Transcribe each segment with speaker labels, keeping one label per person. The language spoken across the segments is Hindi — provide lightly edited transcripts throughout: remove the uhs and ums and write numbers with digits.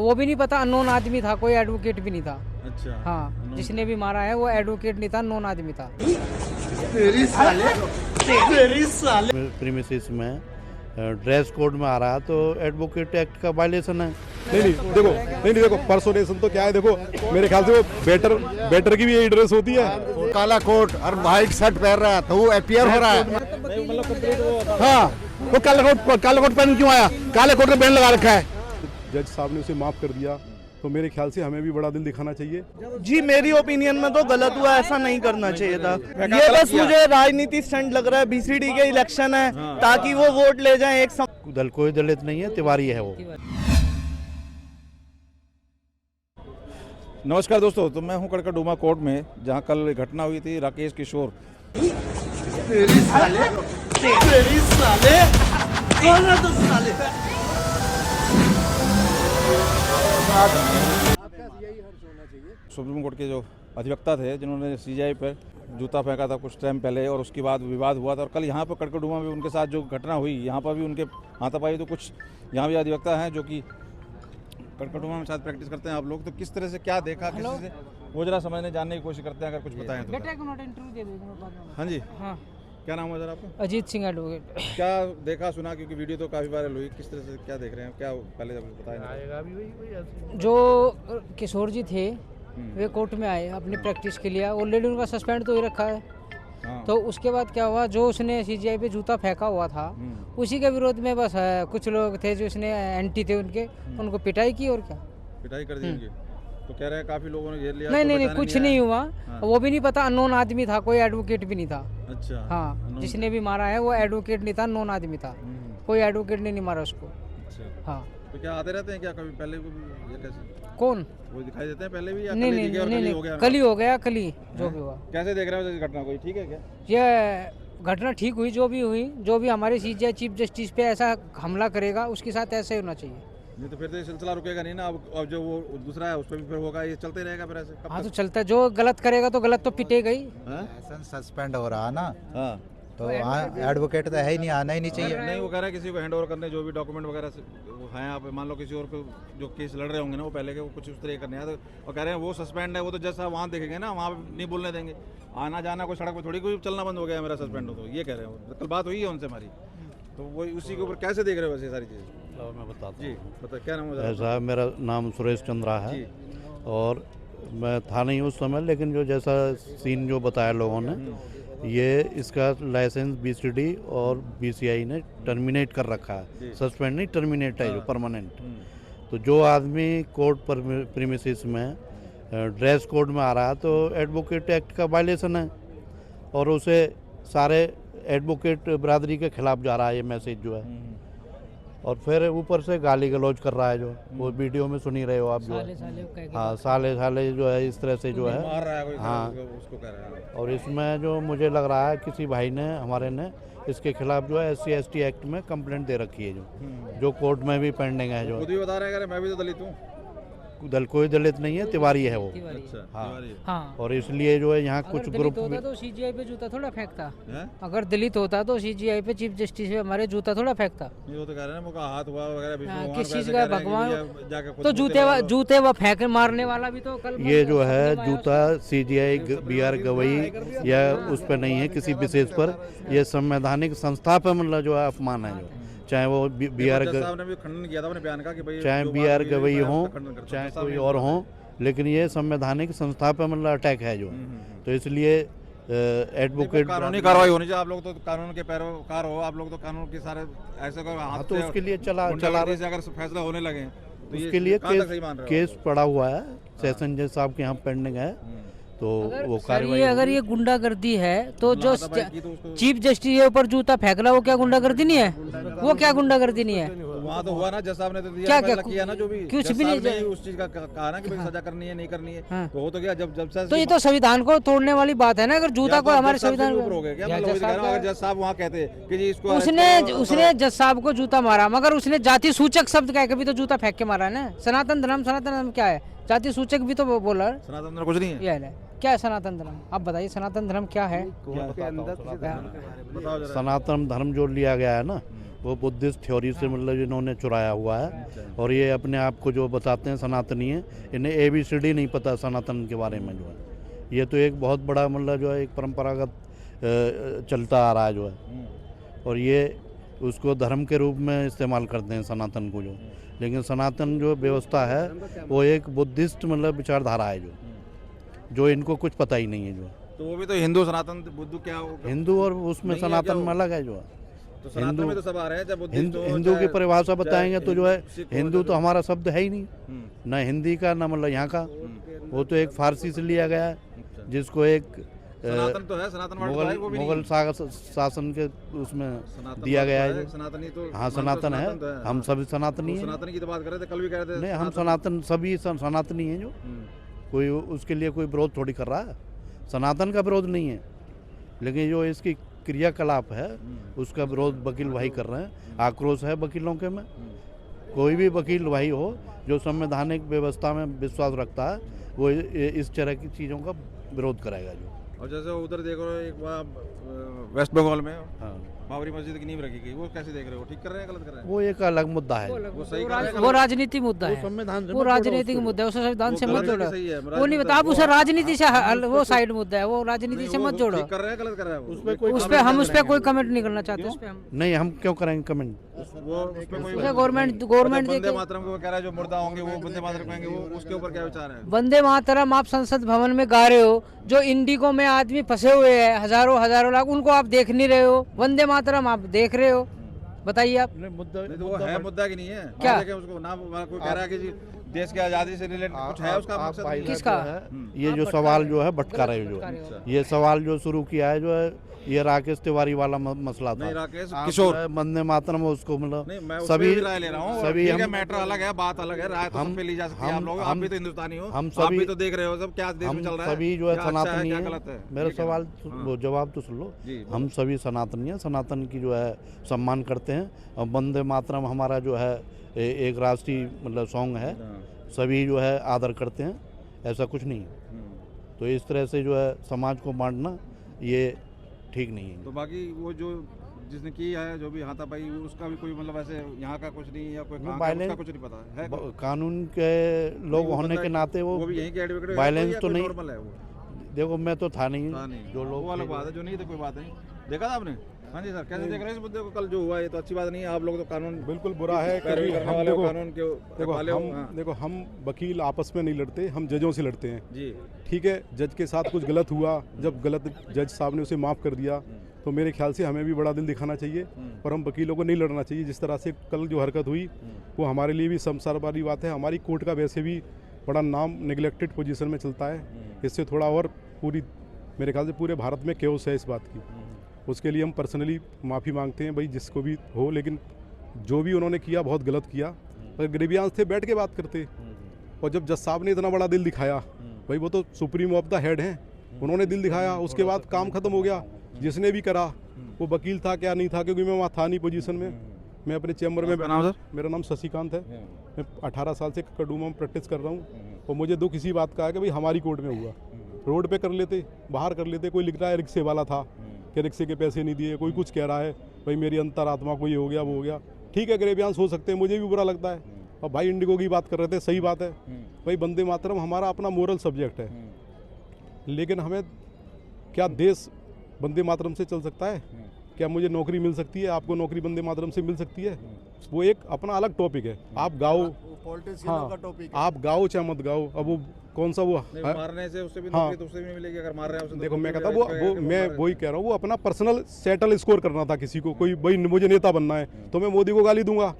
Speaker 1: वो भी नहीं पता, अननोन आदमी था, कोई एडवोकेट भी नहीं था।
Speaker 2: अच्छा।
Speaker 1: हाँ, जिसने भी मारा है वो एडवोकेट नहीं था, अननोन आदमी था।
Speaker 3: प्रीमिसेस में ड्रेस कोड में आ रहा है तो एडवोकेट एक्ट का वायलेशन है।
Speaker 4: नहीं देखो पर्सोनेशन तो क्या है, देखो मेरे ख्याल से वो बेटर की भी यही ड्रेस होती है।
Speaker 5: काला कोट और व्हाइट शर्ट पहन रहा है तो वो अपियर हो रहा है। हाँ, वो काला कोट पहन क्यों आया? काले कोट का बैंड लगा रखा है।
Speaker 4: जज साहब ने उसे माफ कर दिया तो मेरे ख्याल से हमें भी बड़ा दिल दिखाना चाहिए।
Speaker 6: जी मेरी ओपिनियन में तो गलत हुआ, ऐसा नहीं करना चाहिए था। ये बस मुझे राजनीति स्टंट लग रहा है। बीसीडी के इलेक्शन है ताकि वो वोट ले जाएं एक
Speaker 3: दल कोई दलित नहीं है, तिवारी है वो।
Speaker 2: नमस्कार दोस्तों, तो मैं हूं कड़कड़डूमा कोर्ट में, जहां कल घटना हुई थी राकेश किशोर। सुप्रीम कोर्ट के जो अधिवक्ता थे जिन्होंने सीजीआई पर जूता फेंका था कुछ टाइम पहले और उसके बाद विवाद हुआ था, और कल यहाँ पर कड़कड़डूमा में उनके साथ जो घटना हुई, यहाँ पर भी उनके हाथापाई, तो कुछ यहाँ भी अधिवक्ता हैं जो कि कड़कड़डूमा में साथ प्रैक्टिस करते हैं। आप लोग तो किस तरह से क्या देखा, किसी से वो जरा समझने जानने की कोशिश करते हैं, अगर कुछ बताएं तो। हाँ जी,
Speaker 1: हाँ,
Speaker 2: क्या नाम है सर आपका?
Speaker 1: अजीत सिंह एडवोकेट।
Speaker 2: क्या देखा सुना, क्योंकि वीडियो तो काफ़ी वायरल हुई, किस तरह से क्या देख रहे हैं, क्या पहले जब बताएं।
Speaker 1: जो किशोर जी थे वे कोर्ट में आए अपनी प्रैक्टिस के लिए, ऑलरेडी उनका सस्पेंड तो ही रखा है।
Speaker 2: हाँ।
Speaker 1: तो उसके बाद क्या हुआ, जो उसने सीजीआई पे जूता फेंका हुआ था उसी के विरोध में बस कुछ लोग थे जो उसने एंटी थे उनके, उनको पिटाई की और क्या
Speaker 2: पिटाई कर दी उनकी। तो कह रहे हैं काफ़ी लोगों ने घेर लिया।
Speaker 1: नहीं, कुछ नहीं हुआ।
Speaker 2: हाँ।
Speaker 1: वो भी नहीं पता, अननोन आदमी था, कोई एडवोकेट भी नहीं था।
Speaker 2: अच्छा।
Speaker 1: हाँ, जिसने भी मारा है वो एडवोकेट नहीं था, अननोन आदमी था, कोई एडवोकेट ने नहीं मारा उसको।
Speaker 2: अच्छा।
Speaker 1: हाँ।
Speaker 2: तो क्या आते रहते हैं क्या कभी पहले को भी, या कैसे?
Speaker 1: कौन?
Speaker 2: वो दिखाई देते हैं पहले भी, या
Speaker 1: नहीं
Speaker 2: कल ही
Speaker 1: नहीं
Speaker 2: दिखे और कल ही हो गया?
Speaker 1: कल ही हो गया, कल ही जो भी हुआ।
Speaker 2: कैसे देख रहे हो इस घटना को, ठीक है क्या?
Speaker 1: ये घटना ठीक हुई, जो भी हुई, जो भी हमारे सीजीआई चीफ जस्टिस पे ऐसा हमला करेगा उसके साथ ऐसा ही होना चाहिए।
Speaker 2: नहीं तो फिर तो ये सिलसिला रुकेगा नहीं ना। अब जो वो दूसरा है उस पर भी फिर होगा, ये चलते रहेगा फिर ऐसे कब
Speaker 1: हाँ,
Speaker 2: तक?
Speaker 1: तो चलता है, जो गलत करेगा तो गलत तो पिटेगा ही।
Speaker 2: हाँ?
Speaker 5: सस्पेंड हो रहा है ना,
Speaker 2: हाँ।
Speaker 5: तो एडवोकेट तो है ही नहीं, आना ही नहीं चाहिए।
Speaker 2: नहीं, वो कह रहा है किसी को हैंड ओवर करने, जो भी डॉक्यूमेंट वगैरह से वो हैं, आप मान लो किसी और को जो केस लड़ रहे होंगे ना वो पहले के, वो कुछ उस तरह करने आया, तो और कह रहे हैं वो सस्पेंड है, वो तो जैसा वहाँ देखेंगे ना, वहाँ नहीं बोलने देंगे। आना जाना कोई सड़क पर थोड़ी कोई चलना बंद हो गया मेरा सस्पेंड हो, तो ये कह रहे हैं। कल बात हुई है उनसे हमारी, तो वो उसी के ऊपर कैसे देख रहे हो वैसे सारी चीज़ें?
Speaker 3: मैं बताता
Speaker 2: जी बताइए, क्या नाम है?
Speaker 3: ऐसा मेरा नाम सुरेश चंद्रा है और मैं था नहीं उस समय, लेकिन जो जैसा सीन जो बताया लोगों ने, ये इसका लाइसेंस बीसीडी और बीसीआई ने टर्मिनेट कर रखा है। सस्पेंड नहीं, टर्मिनेट है जो परमानेंट। तो जो आदमी कोर्ट पर प्रीमिसेस में ड्रेस कोड में आ रहा है तो एडवोकेट एक्ट का वायलेशन है, और उसे सारे एडवोकेट बरादरी के खिलाफ जा रहा है ये मैसेज जो है। और फिर ऊपर से गाली गलौज कर रहा है, जो वो वीडियो में सुन ही रहे हो आप जो है। हाँ, साले जो है इस तरह से जो है।
Speaker 2: मार रहा है कोई,
Speaker 3: हाँ,
Speaker 2: उसको कह रहा है।
Speaker 3: और इसमें जो मुझे लग रहा है किसी भाई ने हमारे ने इसके खिलाफ जो है SC/ST एक्ट में कंप्लेंट दे रखी है, जो कोर्ट में भी पेंडिंग है। जो
Speaker 2: खुद भी बता रहे हैं, मैं भी तो दलित हूँ।
Speaker 3: दल कोई दलित नहीं है, तिवारी है वो।
Speaker 2: अच्छा।
Speaker 3: हाँ।
Speaker 1: हाँ,
Speaker 3: और इसलिए जो है यहाँ कुछ ग्रुप
Speaker 1: होता तो सीजीआई पे जूता थोड़ा फेंकता।
Speaker 2: हैं?
Speaker 1: अगर दलित होता तो सीजीआई पे चीफ जस्टिस पे हमारे जूता थोड़ा फेंकता।
Speaker 2: नहीं, वो तो कह रहे हैं मुझे हाथ हुआ वगैरह बीच में,
Speaker 1: हाँ,
Speaker 2: भगवान
Speaker 1: किस
Speaker 2: को
Speaker 1: चीज
Speaker 2: ऐसे
Speaker 1: का
Speaker 2: कह रहे हैं कि
Speaker 1: भगवान,
Speaker 2: भैया जाके खुद
Speaker 1: तो
Speaker 2: जूते लगा लो।
Speaker 1: जूते वो फेंक मारने वाला भी तो कल
Speaker 3: ये जो है जूता CGI BR गवई या उस पर नहीं है किसी विशेष पर, ये संवैधानिक संस्था पर मतलब जो है अपमान है, जो चाहे वो BR
Speaker 2: साहब ने भी खंडन किया था अपने बयान का कि भाई
Speaker 3: चाहे
Speaker 2: जो
Speaker 3: BR
Speaker 2: बात हुई
Speaker 3: गवई
Speaker 2: है,
Speaker 3: हो
Speaker 2: उसका खंडन करता हूं।
Speaker 3: चाहे कोई और हो, लेकिन ये संवैधानिक संस्था पर मतलब अटैक है जो। तो इसलिए एडवोकेट
Speaker 2: कानूनी कार्रवाई होनी चाहिए। आप लोग तो कानून के पैरोकार हो, आप लोग तो कानून के सारे ऐसे को हाथ
Speaker 3: तो
Speaker 2: से
Speaker 3: उसके लिए चला
Speaker 2: से अगर फैसला होने लगे तो
Speaker 3: उसके लिए
Speaker 2: कहाँ तक सही मान रहे हो?
Speaker 3: केस पड़ा हुआ है, सेशन जज साहब के यहाँ पेंडिंग है, तो वो कार्रवाई।
Speaker 1: अगर ये गुंडागर्दी है तो जो
Speaker 2: हाथापाई की तो उसको-
Speaker 1: चीफ जस्टिस के ऊपर जूता फेंकना वो क्या गुंडागर्दी नहीं है? वो क्या गुंडागर्दी नहीं है?
Speaker 2: वहाँ तो हुआ ना, जज साहब ने तो दिया
Speaker 1: क्या
Speaker 2: फैसला किया ना, जो भी
Speaker 1: कुछ
Speaker 2: जज
Speaker 1: भी
Speaker 2: साहब
Speaker 1: नहीं
Speaker 2: ने उस चीज का कहा ना कि भाई सजा करनी है नहीं करनी है।
Speaker 1: हाँ।
Speaker 2: तो हो तो गया, जब से
Speaker 1: तो ये तो संविधान को तोड़ने वाली बात है ना, अगर जूता को हमारे संविधान
Speaker 2: ऊपर हो गया क्या?
Speaker 1: या
Speaker 2: मतलब
Speaker 1: जज
Speaker 2: वही कह रहा हूं,
Speaker 1: साहब
Speaker 2: अगर जज साहब वहाँ कहते कि जी इसको
Speaker 1: उसने जज साहब को जूता मारा, मगर उसने जाति सूचक शब्द कह के भी तो जूता फेंक के मारा है ना। सनातन धर्म क्या है? जाति सूचक भी तो बोला है।
Speaker 2: सनातन धर्म कुछ नहीं है।
Speaker 1: ये है क्या है सनातन धर्म? आप बताइए सनातन धर्म क्या है?
Speaker 2: बताओ जरा।
Speaker 3: सनातन धर्म जो लिया गया है ना, वो बुद्धिस्ट थ्योरी से मतलब इन्होंने चुराया हुआ है। और ये अपने आप को जो बताते हैं सनातनी है, इन्हें ABCD नहीं पता सनातन के बारे में जो है। ये तो एक बहुत बड़ा मतलब जो है एक परंपरागत चलता आ रहा है जो है, और ये उसको धर्म के रूप में इस्तेमाल करते हैं सनातन को जो। लेकिन सनातन जो व्यवस्था है वो एक बुद्धिस्ट मतलब विचारधारा है जो इनको कुछ पता ही नहीं है जो।
Speaker 2: तो वो भी तो हिंदू सनातन बुद्ध क्या हो,
Speaker 3: हिंदू और उसमें
Speaker 2: नहीं है
Speaker 3: सनातन
Speaker 2: क्या
Speaker 3: में
Speaker 2: वो?
Speaker 3: अलग है जो है।
Speaker 2: तो सनातन में तो सब आ रहे हैं, चाहे बुद्धिस्ट
Speaker 3: हिंदू
Speaker 2: हो,
Speaker 3: हिंदू की
Speaker 2: चाहे-
Speaker 3: परिभाषा बताएंगे तो जो है
Speaker 2: सिख हो,
Speaker 3: हिंदू तो
Speaker 2: चाहे-
Speaker 3: हमारा शब्द है ही नहीं,
Speaker 2: हम्म,
Speaker 3: न हिंदी का न मतलब यहाँ का। वो तो एक फारसी से लिया गया है, जिसको एक
Speaker 2: सनातन तो है, सनातन वर्ड तो है, वो भी नहीं
Speaker 3: मुगल शासन के उसमें
Speaker 2: सनातन
Speaker 3: दिया
Speaker 2: वर्ड
Speaker 3: गया
Speaker 2: तो
Speaker 3: है।
Speaker 2: सनातनी तो
Speaker 3: हाँ सनातन है,
Speaker 2: तो है,
Speaker 3: हम
Speaker 2: हाँ।
Speaker 3: सभी सनातनी
Speaker 2: वो
Speaker 3: हैं।
Speaker 2: सनातनी की तो बात कर रहे थे, कल भी कह रहे थे
Speaker 3: नहीं, हम सनातन सभी सनातनी हैं जो। कोई उसके लिए कोई विरोध थोड़ी कर रहा है, सनातन का विरोध नहीं है। लेकिन जो इसकी क्रियाकलाप है उसका विरोध वकील भाई कर रहे हैं। आक्रोश है वकीलों के में। कोई भी वकील भाई हो जो संवैधानिक व्यवस्था में विश्वास रखता है वो इस तरह की चीज़ों का विरोध करेगा जो।
Speaker 2: और जैसे उधर देखो एक बार वेस्ट बंगाल में
Speaker 3: हाँ,
Speaker 2: बाबरी मस्जिद की नींव रखी गई, वो कैसे देख रहे हो, ठीक कर रहे हैं गलत कर रहे हैं?
Speaker 3: वो एक अलग मुद्दा है।
Speaker 2: वो सही कर रहे हैं,
Speaker 1: वो राजनीति मुद्दा है,
Speaker 3: संविधान से
Speaker 1: वो राजनीतिक मुद्दा है, उसे संविधान से मत
Speaker 2: गलत है
Speaker 1: जोड़ो।
Speaker 2: कि सही है?
Speaker 1: वो नहीं बता, आप उसे राजनीति से वो साइड मुद्दा है, वो राजनीति से मत जोड़ो।
Speaker 2: ठीक कर रहे हैं, गलत कर रहे हैं वो?
Speaker 1: उस पे हम उस पे कोई कमेंट नहीं करना चाहते। उस पे हम
Speaker 3: नहीं, हम क्यों करेंगे कमेंट?
Speaker 2: वो उस पे कोई
Speaker 1: उसे गवर्नमेंट
Speaker 2: वंदे मातरम को कह रहा है, जो मुर्दा होंगे वो वंदे मातरम कहेंगे, वो उसके ऊपर क्या विचार है?
Speaker 1: वंदे मातरम आप संसद भवन में गा रहे हो, जो इंडिगो में आदमी फंसे हुए हैं हजारों लाख, उनको आप देख नहीं रहे हो। वंदे मातरम आप देख रहे हो, बताइए आप।
Speaker 3: मुद्दा
Speaker 2: नहीं तो वो है मुद्दा कि नहीं है?
Speaker 1: क्या?
Speaker 2: देखें उसको ना, कोई कह रहा है कि जी देश की आज़ादी से रिलेटेड कुछ है उसका मकसद नहीं है?
Speaker 1: किसका?
Speaker 3: ये जो सवाल जो है भटका रहे हो जो, ये सवाल जो शुरू किया है जो है ये राकेश तिवारी वाला मसला था।
Speaker 2: नहीं राकेश
Speaker 3: आप
Speaker 2: किशोर,
Speaker 3: जो है वंदे मातरम उसको मतलब
Speaker 2: नहीं मैं
Speaker 3: सभी
Speaker 2: सभी राय ले रहा हूँ,
Speaker 3: सभी
Speaker 2: ठीक है,
Speaker 3: हम
Speaker 2: मैटर अलग है, बात अलग है, राय तो सब पे ली जा सकती है। आप लोग, आप भी तो हिंदुस्तानी हो,
Speaker 3: हम
Speaker 2: आप भी
Speaker 3: सभी
Speaker 2: तो देख रहे हो सब क्या देश में
Speaker 3: हम
Speaker 2: चल रहा है,
Speaker 3: सभी जो है
Speaker 2: क्या अच्छा
Speaker 3: सनातनी
Speaker 2: क्या
Speaker 3: है।
Speaker 2: गलत है।
Speaker 3: मेरा
Speaker 2: ठीक है।
Speaker 3: सवाल
Speaker 2: हाँ।
Speaker 3: वो जवाब तो सुन लो।
Speaker 2: जी,
Speaker 3: हम सभी सनातनी हैं, सनातन की जो है सम्मान करते हैं। और वंदे मातरम हमारा जो है एक राष्ट्रीय मतलब सॉन्ग है, सभी जो है आदर करते हैं, ऐसा कुछ नहीं है। तो इस तरह से जो है समाज को बांटना ये ठीक नहीं है।
Speaker 2: तो बाकी वो जो जिसने किया है, जो भी हाथापाई, उसका भी कोई मतलब ऐसे यहाँ का कुछ नहीं या कोई कहाँ का, उसका कुछ नहीं पता है?
Speaker 3: कानून के लोग
Speaker 2: वो
Speaker 3: होने
Speaker 2: बंदा
Speaker 3: के नाते वो
Speaker 2: भी यहीं के एडवोकेट
Speaker 3: वायलेंस तो नहीं।
Speaker 2: नॉर्मल है वो?
Speaker 3: देखो मैं तो था नहीं,
Speaker 2: हाँ, नहीं
Speaker 3: जो लोग
Speaker 2: वो अलग बात है, जो नहीं तो कोई बात नहीं। देखा था आपने? हाँ जी सर, कैसे देख रहे हैं इस मुद्दे को? कल जो हुआ ये तो अच्छी बात नहीं है, आप लोग तो कानून
Speaker 4: बिल्कुल बुरा है।
Speaker 2: पैरवी
Speaker 4: क्योंकि
Speaker 2: करने
Speaker 4: हम
Speaker 2: वाले हो,
Speaker 4: देखो
Speaker 2: कानून के
Speaker 4: देखो
Speaker 2: वाले हो।
Speaker 4: हम
Speaker 2: हाँ।
Speaker 4: देखो हम वकील आपस में नहीं लड़ते, हम जजों से लड़ते हैं।
Speaker 2: जी
Speaker 4: ठीक है, जज के साथ कुछ गलत हुआ, जब गलत जज साहब ने उसे माफ़ कर दिया तो मेरे ख्याल से हमें भी बड़ा दिल दिखाना चाहिए और हम वकीलों को नहीं लड़ना चाहिए। जिस तरह से कल जो हरकत हुई वो हमारे लिए भी शर्मसार वाली बात है। हमारी कोर्ट का वैसे भी बड़ा नाम नेग्लेक्टेड पोजीशन में चलता है। इससे थोड़ा और पूरी मेरे ख्याल से पूरे भारत में केओस है इस बात की। उसके लिए हम पर्सनली माफ़ी मांगते हैं भाई, जिसको भी हो, लेकिन जो भी उन्होंने किया बहुत गलत किया। अगर ग्रेवियांस थे बैठ के बात करते, और जब जज साहब ने इतना बड़ा दिल दिखाया, भाई वो तो सुप्रीम ऑफ द हेड हैं, उन्होंने दिल दिखाया, उसके बाद काम खत्म हो गया। जिसने भी करा वो वकील था क्या नहीं था, क्योंकि मैं वहाँ था नहीं पोजीशन में। मैं अपने चैम्बर में
Speaker 2: नाम सर?
Speaker 4: मेरा नाम शशिकांत है। मैं 18 साल से कड़ूमा में प्रैक्टिस कर रहा हूँ और मुझे दुख इसी बात का है कि भाई हमारी कोर्ट में हुआ। रोड पे कर लेते, बाहर कर लेते। कोई लिख रहा है रिक्शे वाला था कि रिक्शे के पैसे नहीं दिए, कोई कुछ कह रहा है भाई मेरी अंतरात्मा को ये हो गया वो हो गया। ठीक है, ग्रेवियांस हो सकते हैं, मुझे भी बुरा लगता है। और भाई इंडिगो की बात कर रहे थे, सही बात है भाई, वंदे मातरम हमारा अपना मोरल सब्जेक्ट है, लेकिन हमें क्या देश वंदे मातरम से चल सकता है? क्या मुझे नौकरी मिल सकती है? आपको नौकरी वंदे मातरम से मिल सकती है? वो एक अपना अलग टॉपिक है। आप गाओ, हाँ, आप गाओ चाहे मत गाओ, अब वो कौन सा वो
Speaker 2: मारने से उससे भी नौकरी तो उससे भी नहीं मिलेगी अगर मार रहे हैं उससे।
Speaker 4: देखो मैं कहता वो मैं वही कह रहा हूँ, वो अपना पर्सनल सेटल स्कोर करना था किसी को। कोई भाई मुझे नेता बनना है तो मैं मोदी को गाली दूंगा,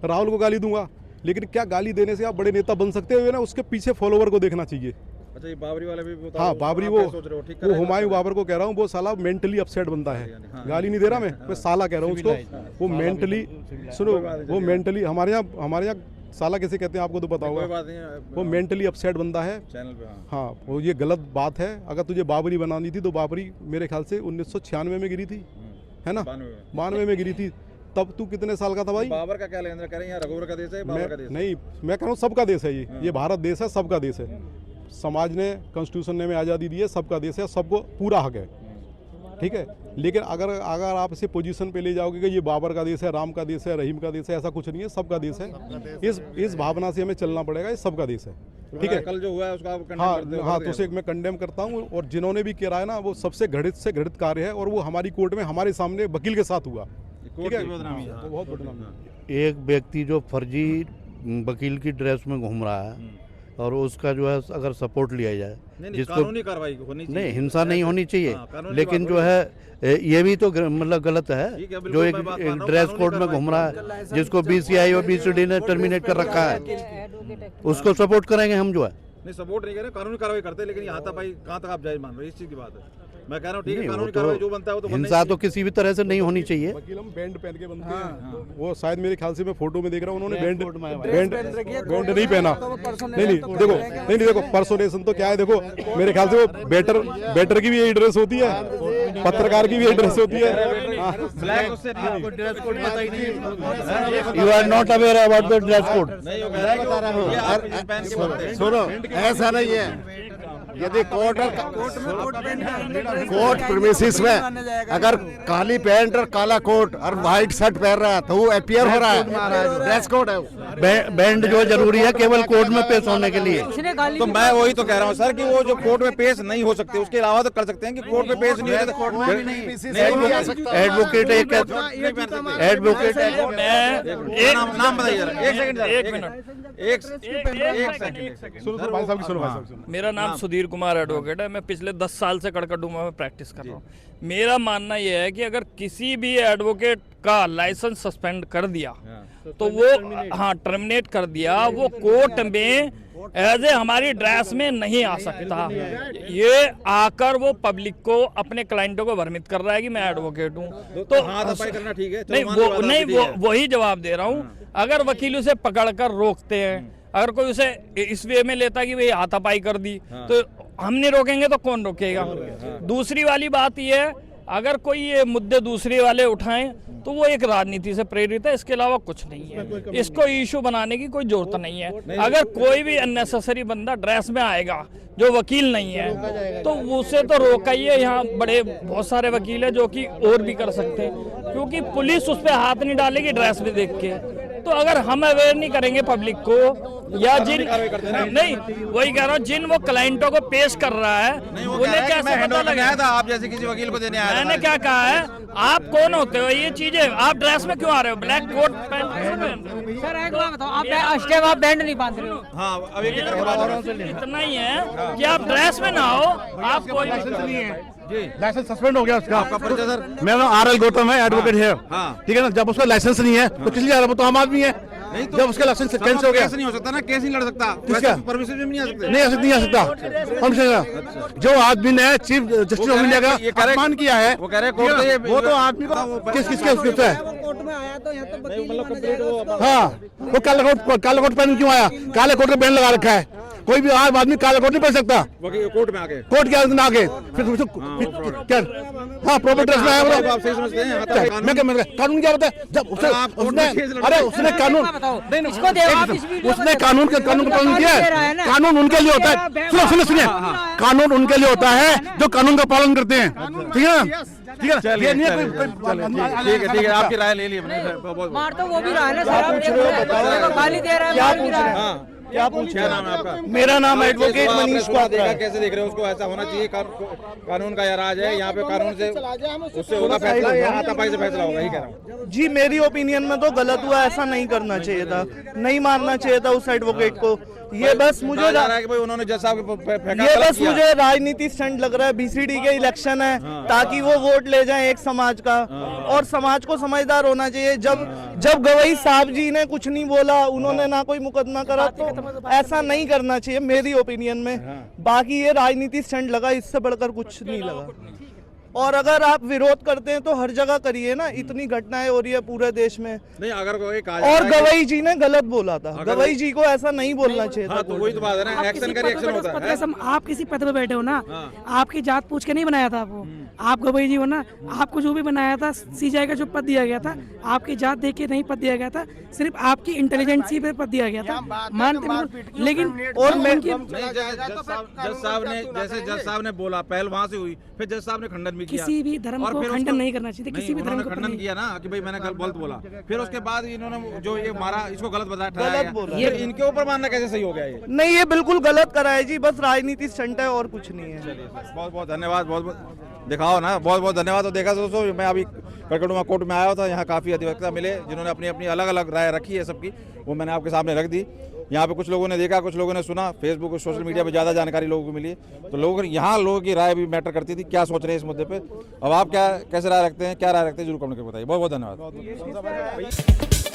Speaker 4: राहुल को गाली दूंगा, लेकिन क्या गाली देने से आप बड़े नेता बन सकते हो? ना उसके पीछे फॉलोवर को देखना चाहिए।
Speaker 2: अच्छा, ये बाबरी वाले भी बताओ।
Speaker 4: हाँ, बाबरी
Speaker 2: आप
Speaker 4: वो
Speaker 2: क्या सोच रहे हो? ठीक कर
Speaker 4: वो
Speaker 2: रहे हैं?
Speaker 4: हुमायूं बाबर को कह रहा हूँ, वो साला मेंटली अपसेट बंदा है। गाली नहीं दे रहा मैं साला कह रहा हूँ उसको। वो मेंटली, सुनो, वो मेंटली हमारे यहाँ साला कैसे कहते हैं आपको तो पता
Speaker 2: कोई
Speaker 4: होगा।
Speaker 2: बात नहीं है,
Speaker 4: वो मेंटली अपसेट बंदा है
Speaker 2: चैनल पे। हाँ,
Speaker 4: हाँ, वो ये गलत बात है। अगर तुझे बाबरी बनानी थी तो बाबरी मेरे ख्याल से 1996 में गिरी थी, है ना? 92 में गिरी थी। तब तू कितने साल का था भाई?
Speaker 2: बाबर का क्या लेना करें? यहाँ रघुवर का देश है, बाबर का देश है।
Speaker 4: नहीं, मैं कह रहा हूँ सबका देश है ये भारत देश है, सबका देश है। समाज ने, कॉन्स्टिट्यूशन ने हमें आज़ादी दी है, सबका देश है, सबको पूरा हक है, ठीक है। लेकिन अगर अगर आप इसे पोजीशन पे ले जाओगे कि ये बाबर का देश है, राम का देश है, रहीम का देश है, ऐसा कुछ नहीं है, सबका देश है। इस भावना से हमें चलना पड़ेगा, ये सबका देश है। ठीक है,
Speaker 2: कल जो हुआ है उसका आप condemn
Speaker 4: हाँ
Speaker 2: करते हो?
Speaker 4: हाँ, तो उसे मैं कंडेम करता हूँ। और जिन्होंने भी किया है ना, वो सबसे घृणित से घृणित कार्य है, और वो हमारी कोर्ट में हमारे सामने वकील के साथ हुआ। ठीक है, तो बहुत बदनामी है।
Speaker 3: एक व्यक्ति जो फर्जी वकील की ड्रेस में घूम रहा है और उसका जो है अगर सपोर्ट लिया जाए, जिसको
Speaker 2: कानूनी कार्रवाई होनी चाहिए।
Speaker 3: नहीं, हिंसा नहीं होनी चाहिए,
Speaker 2: कानूनी
Speaker 3: लेकिन
Speaker 2: बात
Speaker 3: जो है ये भी तो मतलब गलत है।
Speaker 2: ठीक है, बिल्कुल
Speaker 3: जो एक
Speaker 2: मैं बात मान रहा हूँ,
Speaker 3: ड्रेस
Speaker 2: कानूनी
Speaker 3: कोड में
Speaker 2: कार्रवाई
Speaker 3: घूम रहा है, जिसको BCI और BCD ने टर्मिनेट कर रखा है, उसको सपोर्ट करेंगे हम जो है।
Speaker 2: नहीं, सपोर्ट नहीं करें, कानूनी कार्रवाई करते हैं, लेकिन ये हाथापाई कहाँ तक आप जायज मान रहे हो? इस चीज की बात है। मैं कह रहा हूँ ठीक है,
Speaker 3: नहीं, वो
Speaker 2: कानूनी
Speaker 3: तो
Speaker 2: कार्रवाई जो बनता है वो तो बनना ही
Speaker 3: हिंसा तो
Speaker 2: चाहिए।
Speaker 3: किसी भी तरह से नहीं होनी चाहिए।
Speaker 4: वकील हम बैंड पहन के बनते हैं। वो शायद मेरे ख्याल से मैं फोटो में देख रहा हूँ, उन्होंने बैंड
Speaker 3: कोड में है भाई।
Speaker 4: बैंड बैंड नहीं पहना। नहीं देखो पर्सोनेशन तो क्या है, देखो मेरे ख्याल से वो बेटर की भी यही ड्रेस होती है, पत्रकार की भी यही ड्रेस होती है।
Speaker 2: ब्लैक उससे नहीं
Speaker 3: ड्रेस कोड पता ही नहीं, you are not aware about the dress code.
Speaker 2: नहीं, वो कह रहा है कि ये आप पहन के बनते हैं।
Speaker 5: सुनो, ऐसा नहीं है। यदि कोर्ट प्रीमिसेस में अगर काली पैंट और काला कोट और व्हाइट शर्ट पहन रहा है तो वो अपियर हो रहा है, ड्रेस कोड है वो।
Speaker 3: बैंड जो जरूरी है केवल कोर्ट में पेश होने के लिए।
Speaker 2: तो मैं वही तो कह रहा हूँ सर कि वो जो कोर्ट में पेश नहीं हो सकते, उसके अलावा तो कर सकते हैं कि कोर्ट में पेश नहीं होते।
Speaker 3: एडवोकेट एक एडवोकेट
Speaker 2: नाम बताइए जरा, एक सेकंड,
Speaker 7: एक मिनट,
Speaker 2: एक सेकंड।
Speaker 4: सुनो भाई साहब की, सुनो भाई साहब की, सुनो।
Speaker 7: मेरा नाम सुधीर कुमार एडवोकेट है। मैं पिछले 10 साल से कड़कड़डूमा में प्रैक्टिस कर रहा हूँ। मेरा मानना यह है कि अगर किसी भी एडवोकेट का लाइसेंस सस्पेंड कर दिया तो वो टर्मिनेट कर दिया, वो कोर्ट में एज ए हमारी ड्रेस में नहीं आ सकता। ये आकर वो पब्लिक को, अपने क्लाइंटों को भ्रमित कर रहा है कि मैं एडवोकेट हूँ। तो
Speaker 2: हाथापाई करना ठीक है,
Speaker 7: नहीं, वो वही जवाब दे रहा हूँ। अगर वकील उसे पकड़कर रोकते हैं, अगर कोई उसे इस वे में लेता कि भाई हाथापाई कर दी, तो हम नहीं रोकेंगे तो कौन रोकेगा? दूसरी वाली बात ये है, अगर कोई ये मुद्दे दूसरे वाले उठाएं तो वो एक राजनीति से प्रेरित है, इसके अलावा कुछ नहीं है। इसको इशू बनाने की कोई जरूरत नहीं है। अगर कोई भी अननेसेसरी बंदा ड्रेस में आएगा जो वकील नहीं है तो उसे तो रोका ही है। यहाँ बड़े बहुत सारे वकील हैं जो कि और भी कर सकते हैं, क्योंकि पुलिस उस पर हाथ नहीं डालेगी ड्रेस में देख के। तो अगर हम अवेयर नहीं करेंगे पब्लिक को, या जिन नहीं, वही कह रहा हूँ, जिन वो क्लाइंटों को पेश कर रहा है उन्हें कैसे पता लगा
Speaker 2: था आप जैसे किसी वकील को देने आया?
Speaker 7: मैंने क्या कहा है, आप कौन होते हो? ये चीजें आप ड्रेस में क्यों आ रहे हो? ब्लैक कोट पहन।
Speaker 1: सर एक बात बताओ, आप बैंड नहीं बांध रहे हो?
Speaker 2: हाँ, अब एक बात
Speaker 7: इतना ही है कि आप ड्रेस में ना हो, आप कोई
Speaker 5: नहीं है लाइसेंस सस्पेंड हो गया उसका।
Speaker 2: आपका परिचय सर?
Speaker 5: मेरा नाम RL गौतम है, एडवोकेट है।
Speaker 2: हाँ।
Speaker 5: ठीक है ना, जब उसका लाइसेंस नहीं है तो किस लिए आ रहा है? वो तो आम आदमी है।
Speaker 2: नहीं तो
Speaker 5: जब उसका लाइसेंस कैंसिल हो गया,
Speaker 2: केस नहीं हो सकता ना, केस नहीं लड़ सकता,
Speaker 5: किसका?
Speaker 2: परमिशन में नहीं आ सकते।
Speaker 5: नहीं आ सकता। हम से जो आदमी ने चीफ जस्टिस ऑफ इंडिया का अपमान किया है,
Speaker 2: वो कह रहे कोर्ट से
Speaker 5: वो तो आदमी को किसके उसके है।
Speaker 1: कोर्ट में आया तो यहाँ तो वकील नहीं माना जाएगा।
Speaker 5: हाँ, वो काला कोट पहन क्यों आया? काले कोट का बैन लगा रखा है। कोई भी आम आदमी काला कोट नहीं पहन सकता
Speaker 2: कोर्ट में आके,
Speaker 5: कोर्ट के अंदर आके। फिर क्या? हाँ, प्रॉपर ड्रेस में आया।
Speaker 2: आप सही समझते हैं?
Speaker 5: मैं कानून क्या होता है? जब उसने कानून उसने कानून का पालन किया है। कानून उनके लिए होता है। सुनिए, कानून उनके लिए होता है जो कानून का पालन करते हैं। ठीक है ना? ठीक है,
Speaker 2: ठीक है, आपकी राय ले ली मैंने।
Speaker 1: मार तो वो भी रहा है ना सर, गाली दे रहा है, मार भी रहा है।
Speaker 6: क्या पूछे?
Speaker 2: क्या नाम है आपका?
Speaker 6: मेरा नाम एडवोकेट मनीष पात्रा है।
Speaker 2: कैसे देख रहे हो उसको? ऐसा होना चाहिए, कानून का यह राज है, यहाँ पे कानून से उससे होगा फैसला या हाथापाई से फैसला होगा, यही कह रहा हूँ।
Speaker 6: जी, मेरी ओपिनियन में तो गलत हुआ, ऐसा नहीं करना चाहिए था, नहीं मारना चाहिए था उस एडवोकेट को। ये बस मुझे
Speaker 2: उन्होंने जैसा
Speaker 6: ये बस मुझे राजनीति स्टंट लग रहा है। BCD के इलेक्शन है ताकि वो वोट ले जाएं एक समाज का, और समाज को समझदार होना चाहिए। जब गवई साहब जी ने कुछ नहीं बोला, उन्होंने ना कोई मुकदमा करा, तो ऐसा नहीं करना चाहिए मेरी ओपिनियन में। बाकी ये राजनीति स्टंट लगा, इससे बढ़कर कुछ नहीं लगा। और अगर आप विरोध करते हैं तो हर जगह करिए ना, इतनी घटनाएं हो रही है पूरे देश में।
Speaker 2: नहीं, अगर कोई
Speaker 6: और गवई जी ने गलत बोला था, गवई जी को ऐसा नहीं बोलना चाहिए था।
Speaker 2: तो वही तो बात है ना, एक्शन का रिएक्शन होता है।
Speaker 8: आप किसी पद पे बैठे हो ना, आपकी जात पूछ के नहीं बनाया था वो, आप गवई जी हो ना, आपको जो भी बनाया था, CJI का जो पद दिया गया था, आपकी जात देख के नहीं पद दिया गया था, सिर्फ आपकी इंटेलिजेंसी पे पद दिया गया था, मानते। लेकिन
Speaker 6: और
Speaker 2: जज साहब ने बोला, पहल वहां से हुई, फिर जज साहब ने खंडन भी
Speaker 8: किसी भी धर्म
Speaker 2: और
Speaker 8: को
Speaker 2: फिर
Speaker 8: खंडन
Speaker 2: उसको-
Speaker 8: नहीं करना चाहिए, किसी भी धर्म को
Speaker 2: खंडन किया ना कि भाई मैंने गलत बोला, फिर उसके बाद इन्होंने जो ये मारा इसको गलत बताया,
Speaker 6: गलत
Speaker 2: ठहराया।
Speaker 6: बोला।
Speaker 2: ये इनके ऊपर मानना कैसे सही हो गया ये?
Speaker 6: नहीं, ये बिल्कुल गलत करा है जी, बस राजनीति स्टंट है और कुछ नहीं है।
Speaker 2: बहुत बहुत धन्यवाद, बहुत बहुत दिखाओ ना, बहुत बहुत धन्यवाद। तो देखा दोस्तों, मैं अभी कड़कड़ुमा कोर्ट में आया था, यहाँ काफ़ी अधिवक्ता मिले जिन्होंने अपनी अपनी अलग अलग राय रखी है सबकी, वो मैंने आपके सामने रख दी। यहाँ पे कुछ लोगों ने देखा, कुछ लोगों ने सुना, फेसबुक और सोशल मीडिया पे ज़्यादा जानकारी लोगों को मिली, तो लोगों की राय भी मैटर करती थी, क्या सोच रहे हैं इस मुद्दे पे। अब आप कैसे राय रखते हैं, क्या राय रखते हैं, जरूर कमेंट करके बताइए। बहुत बहुत धन्यवाद।